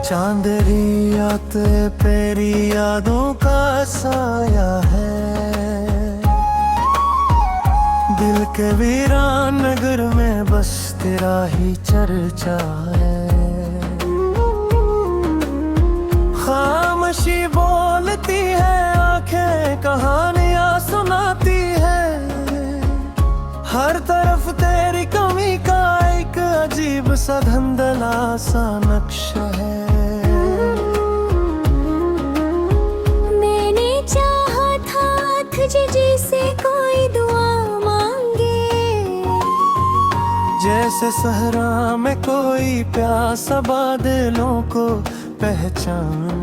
चांदनी आते तेरी यादों का साया है। दिल के वीरान नगर में बस तेरा ही चर्चा है। खामोशी बोलती है, आंखें कहानियां सुनाती है। हर तरफ तेरी कमी का एक अजीब सा धंधला सा नक्शा है। मैंने चाहा था तुझे जैसे कोई दुआ मांगे, जैसे सहरा में कोई प्यासा बादलों को पहचाने।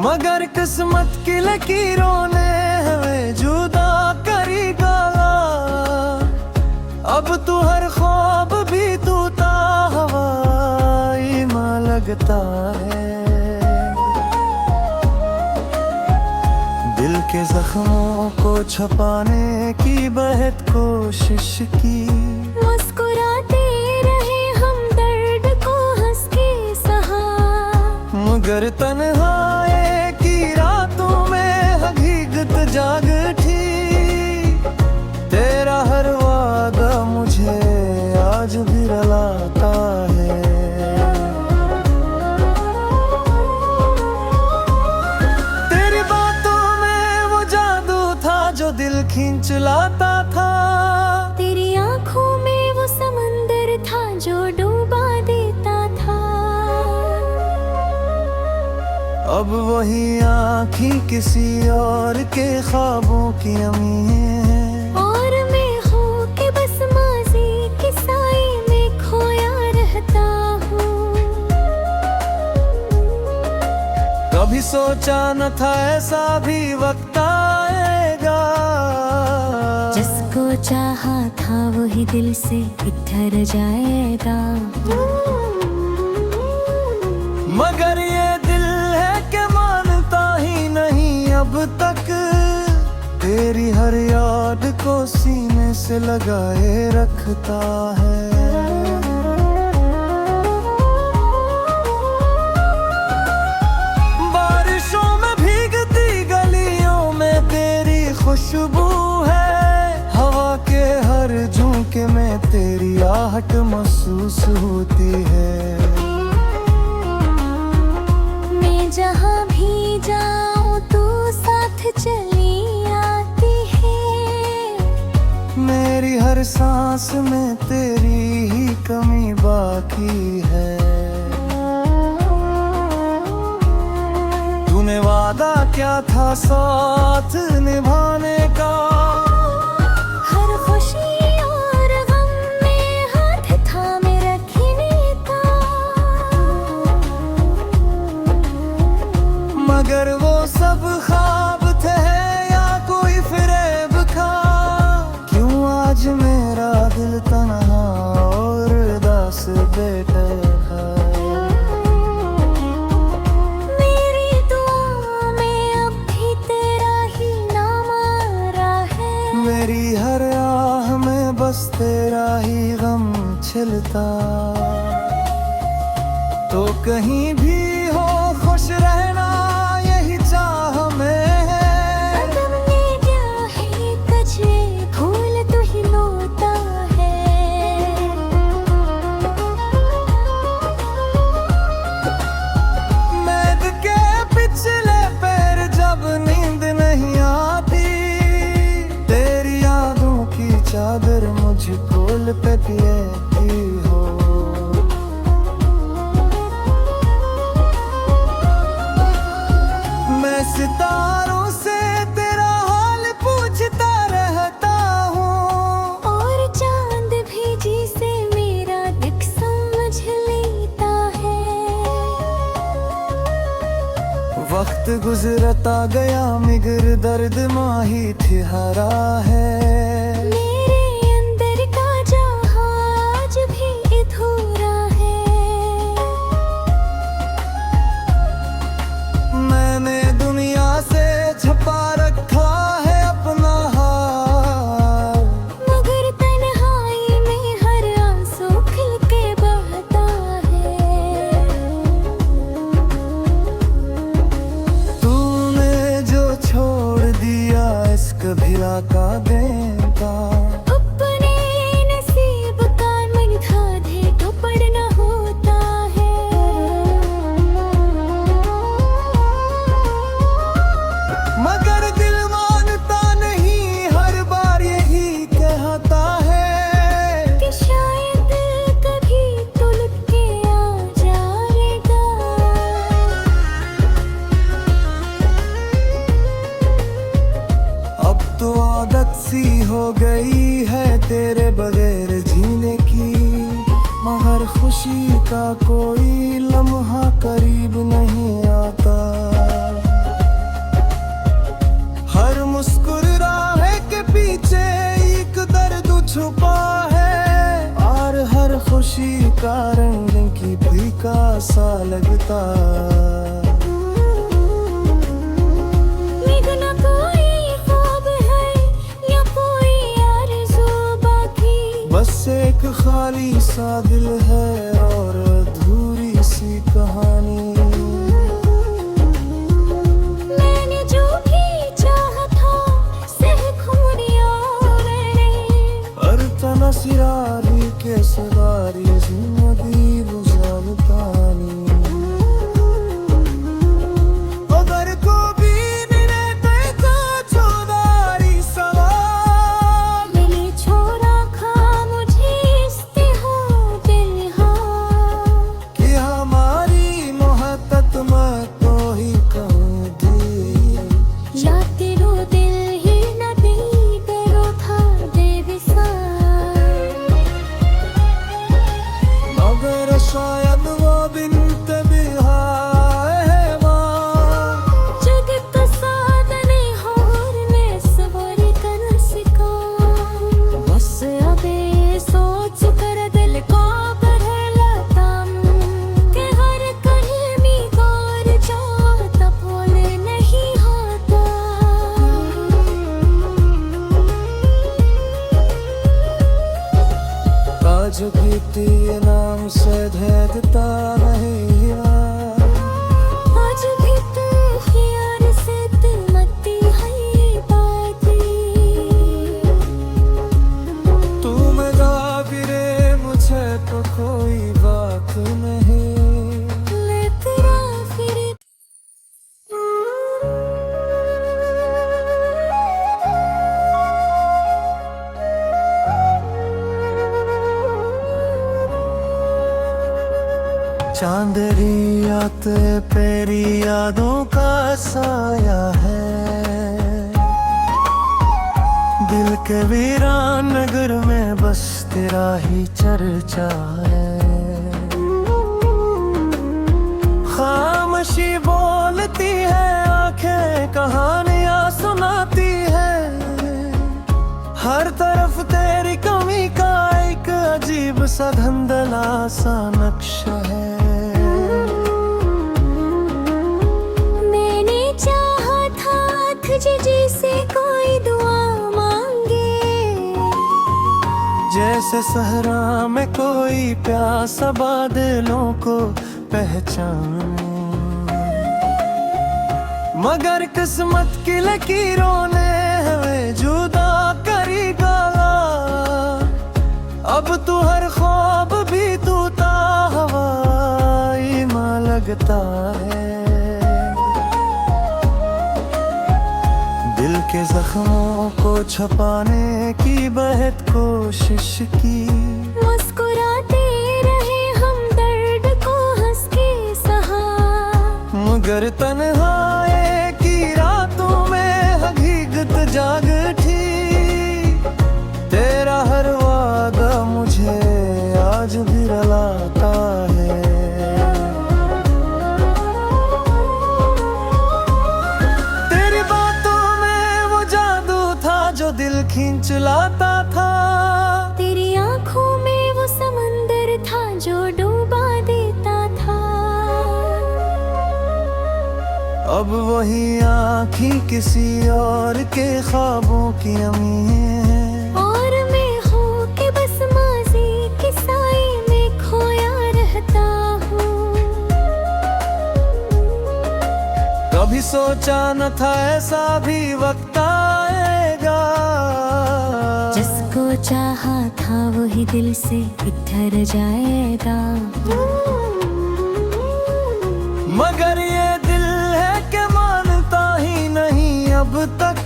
मगर किस्मत की लकीरों ने हमें जुदा करी डाला। अब तू हर ख्वाब भी तूता हवाई मां लगता है। दिल के जख्मों को छुपाने की बेहद कोशिश की। मुस्कुराते रहे हम दर्द को हंस के सहा, मगर तन्हाई की रातों में हकीकत जाग उठी। तेरा हर वादा मुझे आज भी रुलाता है। तेरी बातों में वो जादू था जो दिल खींच लाता था। तेरी आंखों में वो समंदर था जो डूबा देता था। अब वही आँखें किसी और के ख्वाबों की अमी है। और मैं हूँ कि बस माज़ी के साए में खोया रहता हूँ। कभी सोचा न था ऐसा भी वक्त आएगा। जिसको चाहा था वही दिल से बिखर जाएगा। मगर ये दिल है कि मानता ही नहीं अब तक। तेरी हर याद को सीने से लगाए रखता है। बारिशों में भीगती गलियों में तेरी खुशबू है। हवा के हर झोंके में तेरी आहट महसूस होती है। मैं जहाँ भी जाऊँ तू साथ चली आती है। मेरी हर सांस में तेरी ही कमी बाकी है। तूने वादा क्या था साथ निभाने का। हर खुशी और गम में हाथ थामे रखने का। मगर वो सब ख्वाब थे या कोई फरेब था। क्यों आज मेरा दिल तन्हा और उदास बैठा है। मेरी दुआ में अब भी तेरा ही नाम आ रहा है। मेरी हर आह में बस तेरा ही गम छिलता। तो कहीं भी हो खुश रहना यही चाह में है। कदम ने क्या है तुझे फूल तू ही लोता है। मैद के पिछले पैर जब नींद नहीं आती। तेरी यादों की चादर मुझको लपेटती हो। मैं सितारों से तेरा हाल पूछता रहता हूँ। और चांद भी जिसे मेरा दुख समझ लेता है। वक्त गुजरता गया मगर दर्द माही ठहरा है। मेरे अंदर का जहाज भी अधूरा है। मैंने दुनिया से छुपा रखा है अपना हाल। मगर तन्हाई में हर आंसू खिल के बहता है। का देता। अपने नसीब का लिखा दे तो पढ़ना होता है। मगर दिल मानता नहीं, हर बार यही कहता है कि शायद कभी तो लुट के आ जाएगा। अब तो आदत सी हो गई है तेरे बगैर जीने की, मगर खुशी का कोई लम्हा करीब नहीं आता। हर मुस्कुराहट के पीछे एक दर्द छुपा है, और हर खुशी का रंग की फीका सा लगता। न कोई ख्वाब है या कोई आरज़ू बाकी, बस एक खाली सा दिल है और अधूरी सी कहानी। मैंने जो भी चाहा था सह खूनिया मैंने, हर तना सिरारी के सवारी जिंदगी गुजारतानी। अगर को भी निरे का चौधारी सवाल, मैंने छोड़ा खा मुझे इस्तेहाब दिल हाँ, कि हमारी मोहब्बत में तो ही कहूँ दी। या तेरो दिल ही नबी तेरो था बेविसार। मगर शायद वो बिन्त बिहार है माँ, जगत साधने होर में सवार कर सिका। बस अबे सोच कर दिल को बरहलातम, कि हर कहीं गौर जाता भूल नहीं होता। आज भी तेरे नाम से भेदता नहीं यार। आज भी तू यार से दिल मती है ये बातें। तू मेरा फिरे मुझे तो कोई बात नहीं। ले तेरा फिर चांदनी रात तेरी यादों का साया है, दिल के वीरान नगर में बस तेरा ही चर्चा है। खामोशी बोलती है, आंखें कहानियां सुनाती है, हर तरफ तेरी कमी का एक अजीब सा धंधला सा नक्शा है। मैंने चाहा था तुझे जैसे कोई दुआ मांगे, जैसे सहरा में कोई प्यासा बादलों को पहचाने। मगर किस्मत की लकीरों ने हमें जुदा करी डाला। अब तू हर ख्वाब भी तूता हवाई मां लगता है। दिल के जख्मों को छुपाने की बेहद कोशिश की, मुस्कुराते रहे हम दर्द को हंस के सहा। मगर तन्हाई की रातों में हकीकत जाग उठी। तेरा हर वादा मुझे आज भी रुलाता है। तेरी बातों में वो जादू था जो दिल खींच लाता था। तेरी आंखों में वो समंदर था जो डूबा देता था। अब वही आँखें किसी और के ख्वाबों की अमी है। और मैं हूँ कि बस माज़ी के साए में खोया रहता हूँ। कभी सोचा न था ऐसा भी वक्त आएगा, चाहा था वही दिल से बिखर जाएगा। मगर ये दिल है कि मानता ही नहीं अब तक,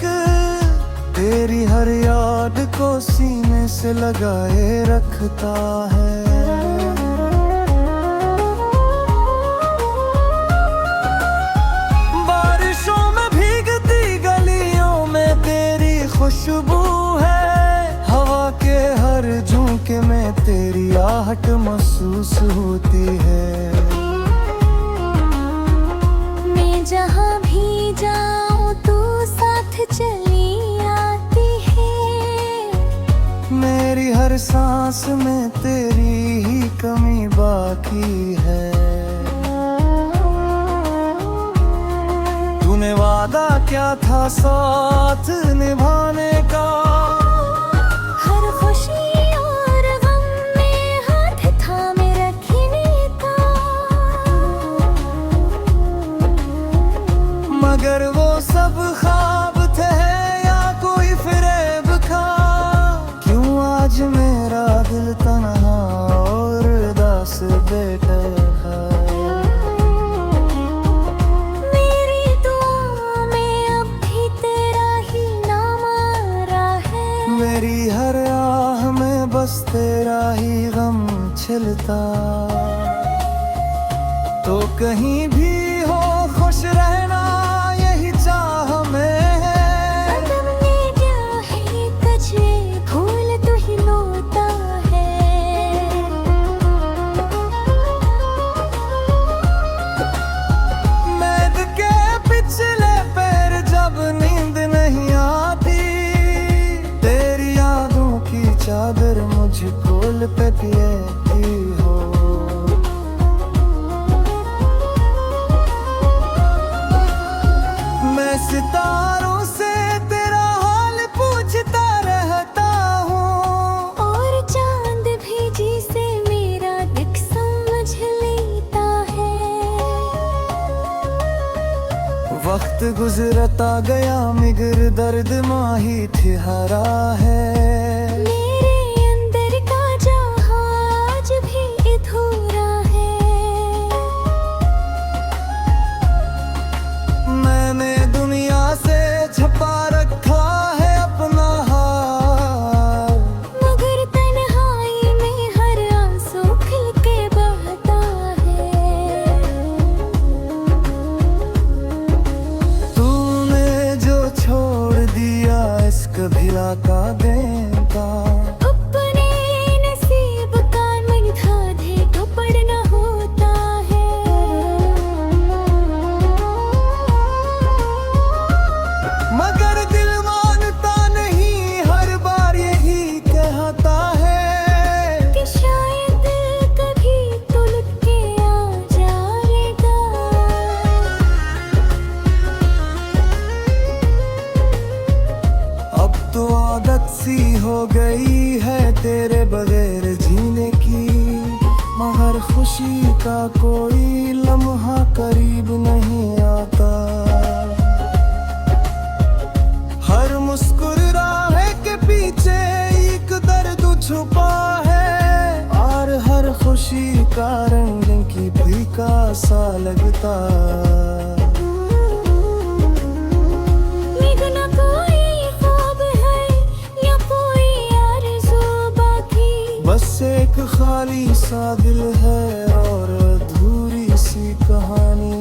तेरी हर याद को सीने से लगाए रखता है। बारिशों में भीगती गलियों में तेरी खुशबू है, हवा के हर झोंके में तेरी आहट महसूस होती है। मैं जहाँ भी जाऊँ तू साथ चली आती है, मेरी हर सांस में तेरी ही कमी बाकी है। तूने वादा क्या था साथ निभाने का, हर खुशी और गम में हाथ थामे रखने का। मगर वो सब ख्वाब थे या कोई फरेब था, क्यों आज मेरा दिल तन्हा और उदास बैठा है। मेरी दुआ में अब भी तेरा ही नाम आ रहा है, मेरी हर आह में बस तेरा ही गम छिलता। तो कहीं भी हो खुश रहना यही चाह में है। कदम ने क्या है तुझे फूल तू ही लोता है। मैद के पिछले पैर जब नींद नहीं आती, तेरी यादों की चादर मुझको लिपटी हो। मैं सितारों से तेरा हाल पूछता रहता हूँ, और चांद भी जिसे मेरा दिख समझ लेता है। वक्त गुजरता गया मगर दर्द माही ठहरा है। मेरे अंदर का जहाज भी अधूरा है। मैंने दुनिया से छुपा रखा है अपना हाल, मगर तन्हाई में हर आंसू खिल के बहता है। तूने जो छोड़ दिया इश्क भिला का देता, अपने नसीब का मिठा दे तो पढ़ना होता है। मगर दिल मानता नहीं हर बार यही कहता है कि शायद कभी तो लुट के आ जाएगा। अब तो आदत सी हो गई है तेरे बगैर जीने की, मगर खुशी का कोई लम्हा करीब नहीं आता। हर मुस्कुराहट के पीछे एक दर्द छुपा है, और हर खुशी का रंग की फीका सा लगता। न कोई ख्वाब है या कोई आरज़ू बाकी, बस एक खाली सा दिल है और अधूरी सी कहानी।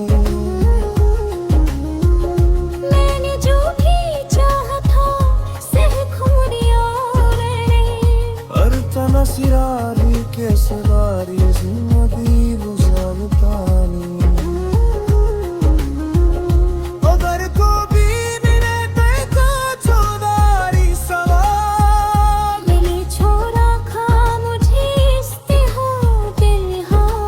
मैंने जो भी चाहा था सह खूनिया मैंने, हर तना सिरारी के सवारी जिंदगी गुजारता नहीं। अगर को भी मिले देखो चौधारी सवाल, मैंने छोड़ा खा मुझे इस्तेहा दिल हाँ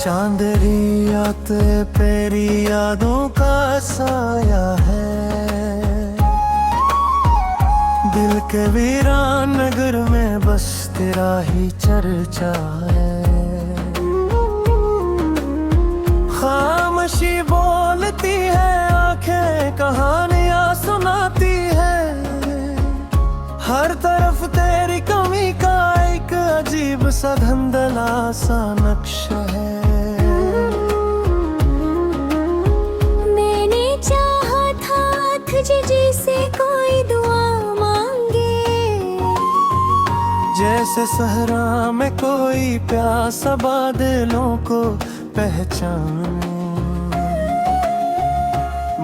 चांदनी रात तेरी यादों का साया है, दिल के वीरान नगर में बस तेरा ही चर्चा है। खामोशी बोलती है, आंखें कहानियां सुनाती है, हर तरफ तेरी कमी का एक अजीब सा धंधला सा नक्शा है। मैंने चाहा था तुझे जैसे कोई दुआ मांगे, जैसे सहरा में कोई प्यासा बादलों को पहचाने,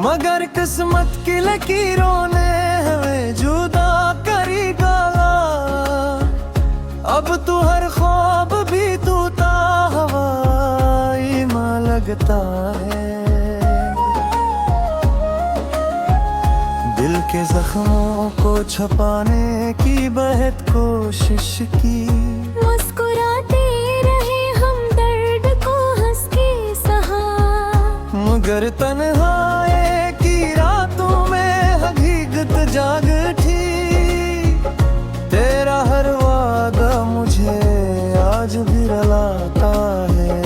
मगर किस्मत की लकीरों ने हमें जुदा करी डाला। अब तू हर ख्वाब भी तूता हवाई मां लगता है, दिल के जख्मों को छुपाने की बेहद कोशिश की। मुस्कुराते रहे हम दर्द को हंस के सहा, मगर तन्हाई की रातों में हकीकत जाग उठी। तेरा हर वादा मुझे आज भी रुलाता है,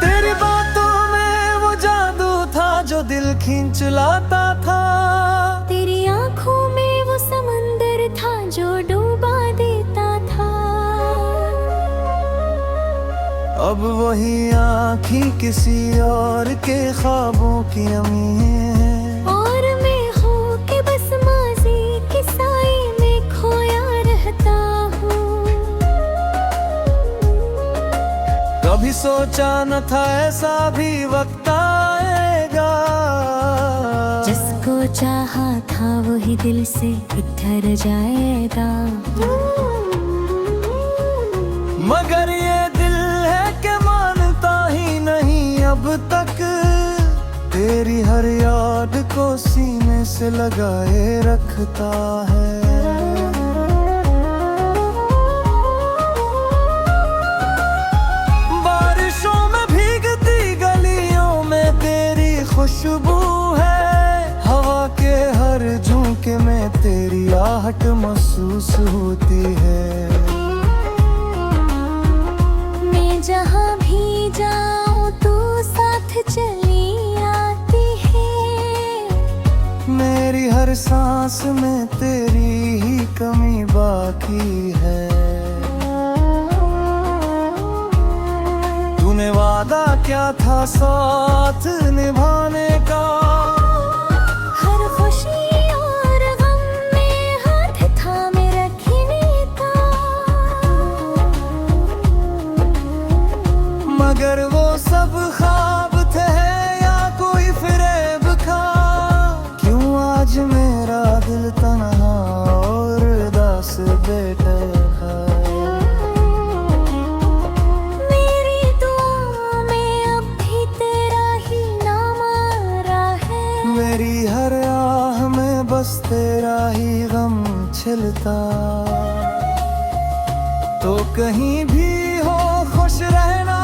तेरी बातों में वो जादू था जो दिल खींच लाता था, तेरी आंखों में वो समंदर था जो डूबा देता था। अब वही आँखें किसी और के ख्वाबों की अमी है, और मैं हूँ कि बस माज़ी के साए में खोया रहता हूँ। कभी सोचा न था ऐसा भी वक्त आएगा, जिसको चाहा था वही दिल से बिखर जाएगा। मगर ये दिल है कि मानता ही नहीं अब तक, तेरी हर याद को सीने से लगाए रखता है। बारिशों में भीगती गलियों में तेरी खुशबू है, हवा के हर झोंके में तेरी आहट महसूस होती है। मैं जहाँ भी जाऊँ तू साथ चली आती है, मेरी हर सांस में तेरी ही कमी बाकी है। तूने वादा क्या था साथ निभाने का, हर खुशी और गम में हाथ थामे रखने का, मगर वो सब ख्वाब थे या कोई फरेब था। क्यों आज मेरा दिल तन्हा और उदास बैठा है। मेरी दुआ में अब भी तेरा ही नाम आ रहा है, मेरी हर आह में बस तेरा ही गम छिलता। तो कहीं भी हो खुश रहना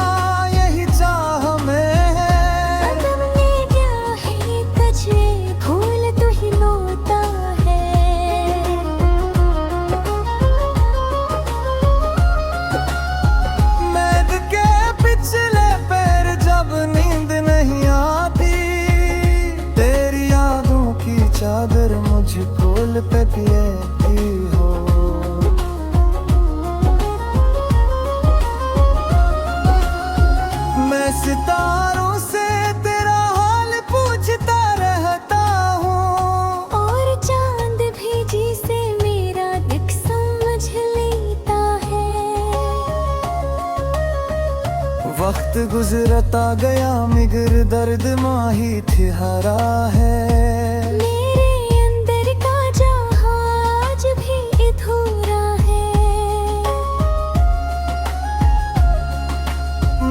यही चाह में है, कदम ने क्या है तुझे फूल तू ही लोता है। मेघ के पिछले पैर जब नींद नहीं आती, तेरी यादों की चादर मुझको लिपटी हो। मैं सितारों से तेरा हाल पूछता रहता हूँ, और चांद भी जिसे मेरा दुख समझ लेता है। वक्त गुजरता गया मगर दर्द माही ठहरा है। मेरे अंदर का जहाज भी अधूरा है,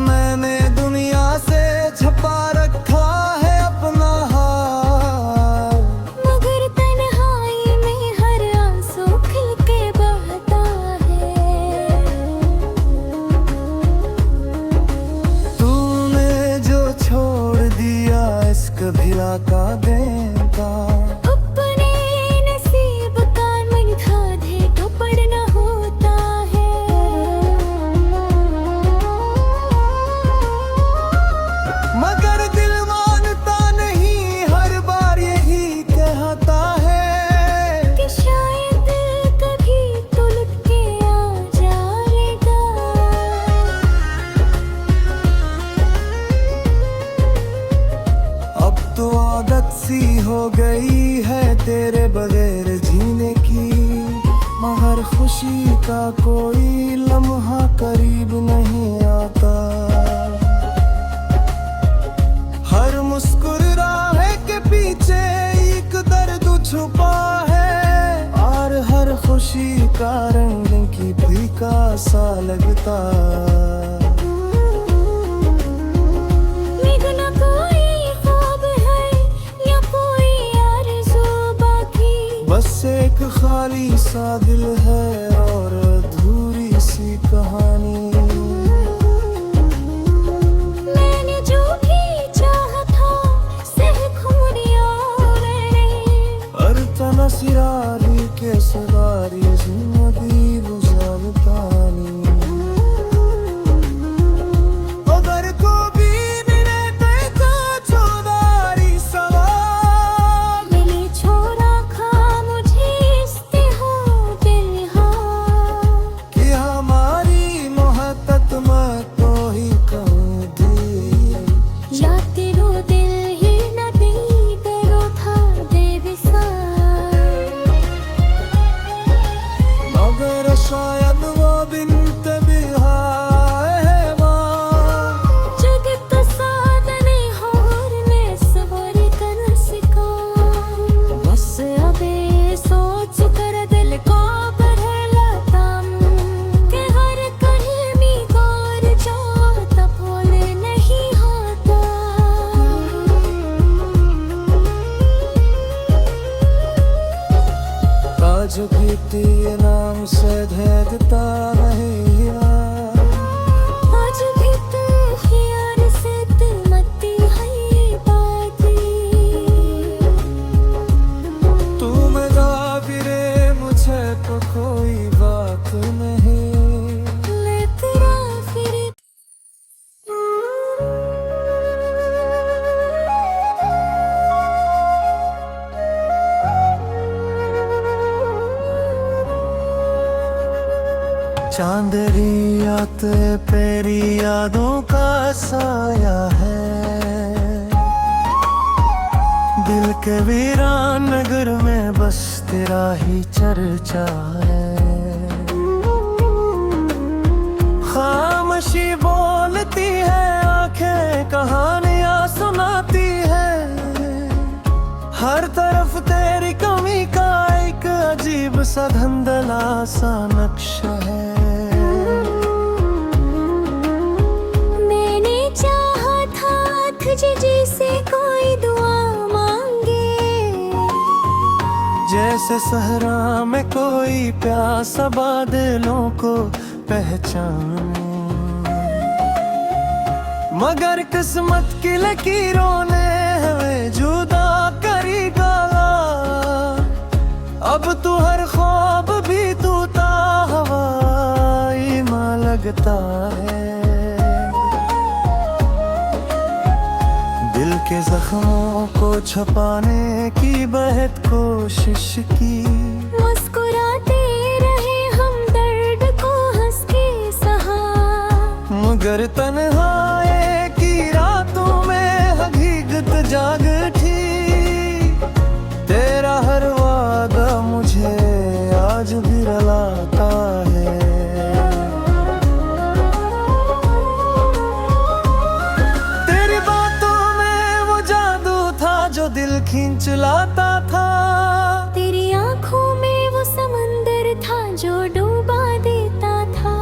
मैंने दुनिया से छुपा रखा है अपना हाल, मगर तन्हाई में हर आंसू खिल के बहता है। का देता। अपने नसीब का मिठा दे तो पढ़ना होता है। मगर दिल मानता नहीं, हर बार यही कहता है कि शायद कभी तो लुट के आ जाएगा। अब तो आदत सी हो गई है तेरे बगैर जीने की, मगर खुशी का कोई लम्हा करीब नहीं आता। हर मुस्कुराहट के पीछे एक दर्द छुपा है, और हर खुशी का रंग की फीका सा लगता। न कोई ख्वाब है या कोई आरज़ू बाकी, बस एक खाली सा दिल है और अधूरी सी कहानी। मैंने जो भी चाहा था सह खूनिया मैंने, हर तना सिरारी के सवारी जिंदगी गुजारता नहीं। अगर को भी मिले तो चौधारी सवाल, मिले छोरा खा मुझे इस्ते हो दिल हाँ, कि हमारी मोहब्बत में तो ही कहूँ दी। या तेरो दिल ही न दी तेरो था बेविसार। मगर शायद वो दिन तभी है वहाँ, जगत साधने होर में सवार कर सिका। बस अबे सोच कर दिल को बरहलातम, कि हर कहीं गौर जो तपोल नहीं होता। आज भी तेरे नाम से भेदता नहीं यार। आज भी तू यार से तिलमती है ये बातें। तू मेरा फिरे मुझे तो कोई बात नहीं। ले तेरा फिर चांदनी रात तेरी यादों का साया है, दिल के वीरान नगर में बस तेरा ही चर्चा है। खामोशी बोलती है, आंखें कहानियां सुनाती है, हर तरफ तेरी कमी का एक अजीब सा धंधला सा नक्शा है। मैंने चाहा था तुझे जैसे कोई दुआ मांगे, जैसे सहरा में कोई प्यासा बादलों को पहचाने। मगर किस्मत की लकीरों ने हमें जुदा करी डाला। अब तू हर ख्वाब भी तूता हवाई मां लगता है। दिल के जख्मों को छुपाने की बेहद कोशिश की, मुस्कुराते रहे हम दर्द को हंस के सहा। मगर तन्हाई की रातों में हकीकत जाग उठी। तेरा हर वादा मुझे आज भी रुलाता है। तेरी बातों में वो जादू था जो दिल खींच लाता था। तेरी आंखों में वो समंदर था जो डूबा देता था।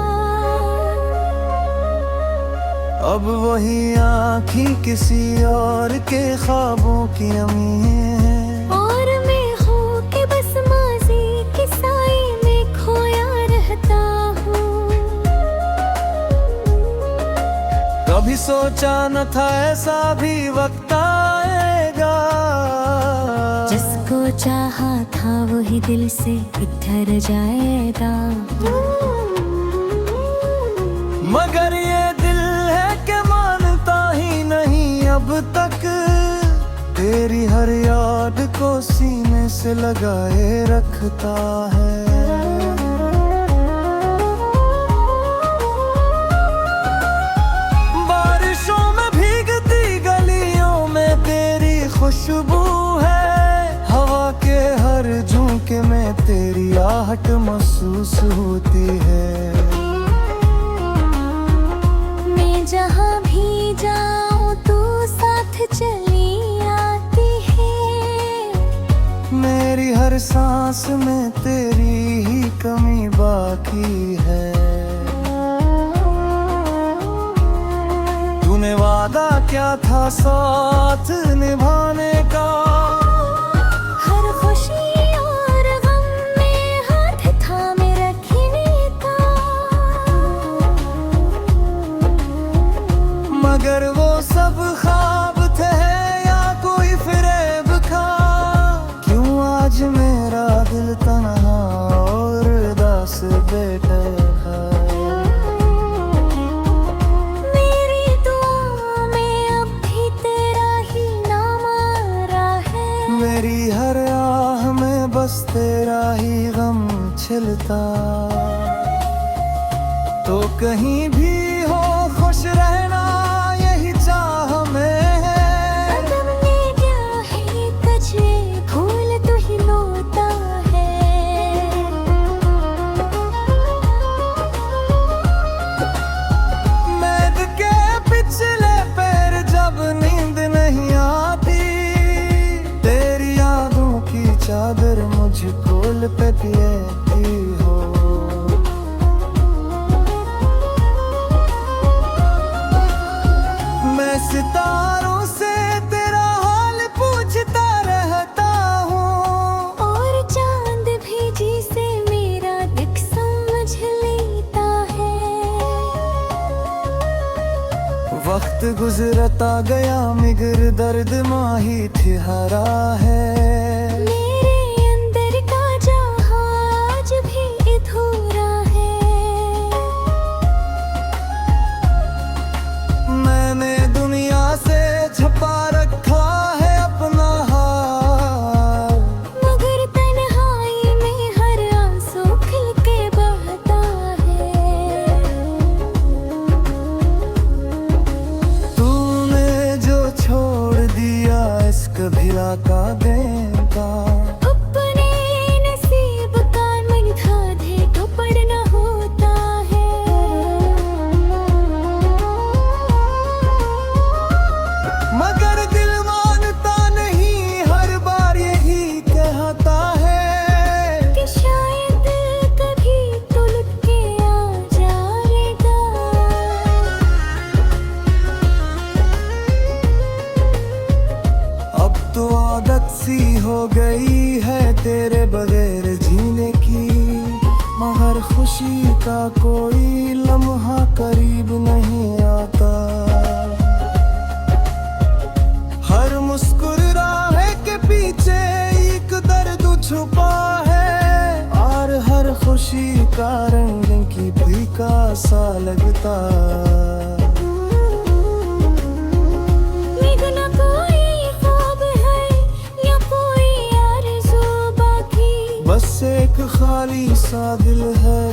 अब वही आँखी किसी और के ख्वाबों की अमी है। और मैं हूँ कि बस माजी के साए में खोया रहता हूँ। कभी सोचा न था ऐसा भी वक्त आएगा, चाहा था वही दिल से बिखर जाएगा। मगर ये दिल है कि मानता ही नहीं अब तक, तेरी हर याद को सीने से लगाए रखता है। बारिशों में भीगती गलियों में तेरी खुशबू है, हवा के हर झोंके में तेरी आहट महसूस होती है। मैं जहाँ भी जाऊँ तू साथ चली आती है, मेरी हर सांस में तेरी ही कमी बाकी है। तूने वादा क्या था साथ निभाने का, हर खुशी और गम में हाथ थामे रखने का। मगर वो सब ख्वाब थे या कोई फरेब था, क्यों आज मेरा दिल तन्हा और उदास बैठा है। मेरी दुआ में अब भी तेरा ही नाम आ रहा है, मेरी हर आह में बस तेरा ही गम छिलता। तो कहीं भी हो खुश रहना यही चाह में है। कदम ने क्या है तुझे फूल तू ही लोता है। मैद के पिछले पैर जब नींद नहीं आती, तेरी यादों की चादर मुझको लपेटी हो। मैं सितारों से तेरा हाल पूछता रहता हूँ, और चांद भी जिसे मेरा दुख समझ लेता है। वक्त गुजरता गया मगर दर्द माही ठहरा है। मेरे अंदर का जहाज भी अधूरा है। मैंने दुनिया से छुपा रखा है अपना हाल, मगर तन्हाई में हर आंसू खिल के बहता है। तूने जो छोड़ दिया इश्क भिला का देता, अपने नसीब का मन खाधे तो पड़ना होता है। मगर दिल मानता नहीं हर बार यही कहता है कि शायद कभी तो लुट के आ जाएगा। अब तो आदत सी हो गई है तेरे बगैर जीने की, मगर खुशी का कोई लम्हा करीब नहीं आता। हर मुस्कुराहट के पीछे एक दर्द छुपा है, और हर खुशी का रंग की फीका सा लगता। न कोई ख्वाब है या कोई आरज़ू बाकी, बस एक खाली सा दिल है